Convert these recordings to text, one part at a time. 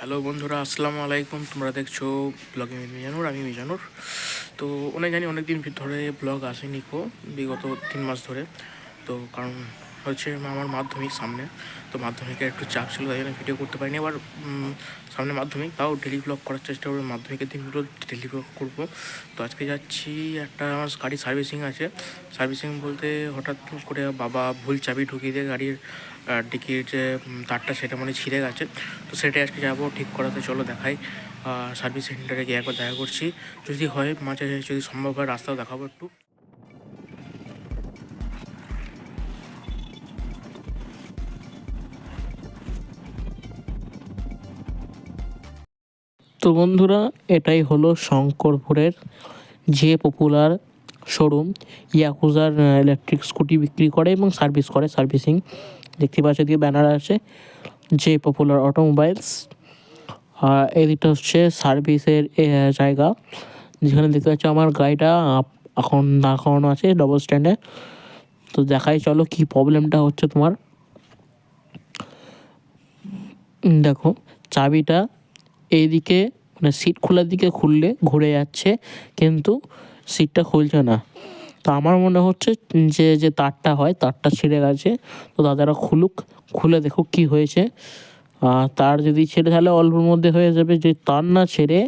Hello বন্ধুরা, আসসালামু আলাইকুম। তোমরা দেখছো ব্লগে মিজানুর, আমি মিজানুর। তো অনেক দিন ধরে ব্লগ আসেনি বিগত 3 মাস ধরে। তো কারণ হচ্ছে আমার মাধ্যমিক সামনে, তো মাধ্যমিকের একটু চাপ ছিল, তাই জন্য ভিডিও করতে পারিনি। আবার সামনে মাধ্যমিক, তাও ডেলি ব্লগ করার চেষ্টা করবো, মাধ্যমিকের দিনগুলো ডেলি ব্লগ করবো। তো আজকে যাচ্ছি, একটা আমার গাড়ি সার্ভিসিং আছে। সার্ভিসিং বলতে হঠাৎ করে বাবা ভুল চাবি ঢুকিয়ে দিয়ে গাড়ির ডিকির যে তারটা সেটা ছিঁড়ে গেছে। তো সেটাই আজকে যাবো ঠিক করাতে। চলো দেখাই, সার্ভিস সেন্টারে গিয়ে একবার দেখা করছি। যদি হয় মাঝে যদি সম্ভব হয় রাস্তাও দেখাবো একটু। তো বন্ধুরা, এটাই হলো শঙ্করপুরের যে পপুলার শোরুম। ইয়াকুজার ইলেকট্রিক স্কুটি বিক্রি করে এবং সার্ভিস করে, সার্ভিসিং। দেখতে পাচ্ছি দিয়ে ব্যানার আছে, যে পপুলার অটোমোবাইলস। এদিকটা হচ্ছে সার্ভিসের জায়গা, যেখানে দেখতে পাচ্ছি আমার গাড়িটা এখন দাঁড় করানো আছে ডবল স্ট্যান্ডে। তো দেখাই চলো কি প্রবলেমটা হচ্ছে তোমার। দেখো, চাবিটা এইদিকে মানে সিট খোলার দিকে খুললে ঘুরে যাচ্ছে, কিন্তু সিটটা খুলছে না। তো আমার মনে হচ্ছে যে যে তারটা হয়, তারটা ছিঁড়ে গেছে। তো দাদারা খুলে দেখুক কি হয়েছে। তার যদি ছেড়ে তাহলে অল্পের মধ্যে হয়ে যাবে, যে তার না ছেড়ে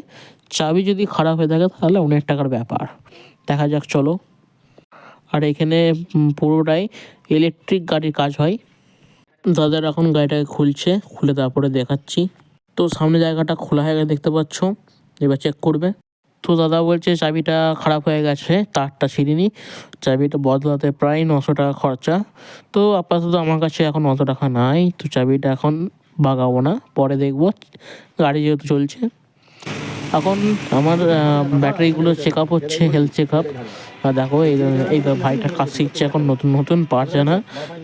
চাবি যদি খারাপ হয়ে থাকে তাহলে অনেক টাকার ব্যাপার। দেখা যাক চলো। আর এখানে পুরোটাই ইলেকট্রিক গাড়ির কাজ হয়। দাদার এখন গাড়িটাকে খুলে তারপরে দেখাচ্ছি। তো সামনে জায়গাটা খোলা হয়ে গেছে দেখতে পাচ্ছ, এবার চেক করবে। তো দাদা বলছে চাবিটা খারাপ হয়ে গেছে, তারটা ছিঁড়িনি, চাবিটা বদলাতে প্রায় 900 টাকা খরচা। তো আপাতত আমার কাছে এখন অত টাকা নাই, তো চাবিটা এখন বাগাবো না, পরে দেখবো, গাড়ি যেহেতু চলছে। এখন আমার ব্যাটারিগুলো চেক আপ হচ্ছে, হেলথ চেক আপ। আর দেখো এই ভাইটা কাজ শিখছে, এখন নতুন নতুন পারছে না।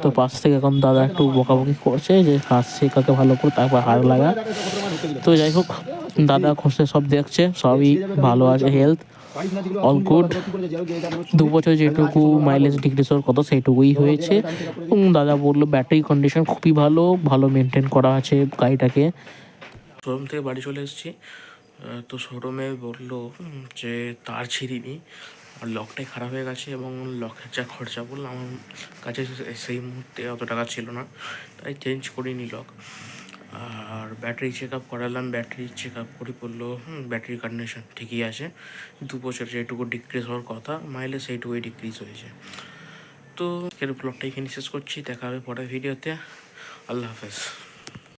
তো পাশ থেকে এখন দাদা একটু বকাবকি করছে যে কাজ শেখাকে ভালো করে, তারপর হাত লাগা। তো যাই হোক, দাদা খসে সব দেখছে, সবই ভালো আছে, হেলথ অল গুড। 2 বছর যেটুকু মাইলেজ ডিক্রিজ হওয়ার কথা সেইটুকুই হয়েছে। এবং দাদা বললো ব্যাটারি কন্ডিশন খুবই ভালো, ভালো মেনটেন করা আছে গাড়িটাকে। শোরুম থেকে বাড়ি চলে এসেছি। তো শোরুমে বললো যে তার ছিঁড়িনি, আর লকটাই খারাপ হয়ে গেছে, এবং লকের যা খরচা বললো আমার কাছে সেই মুহূর্তে অত টাকা ছিল না, তাই চেঞ্জ করিনি লক। আর ব্যাটারি চেক আপ করালাম, ব্যাটারি চেক আপ করে বললো ব্যাটারি কন্ডিশন ঠিকই আছে। 2 বছর যেটুকু ডিক্রিজ হওয়ার কথা মাইলেজ, সেইটুকুই ডিক্রিজ হয়েছে। তো এর ব্লগটা এখানে শেষ করছি, দেখা হবে পরের ভিডিওতে। আল্লাহ হাফেজ।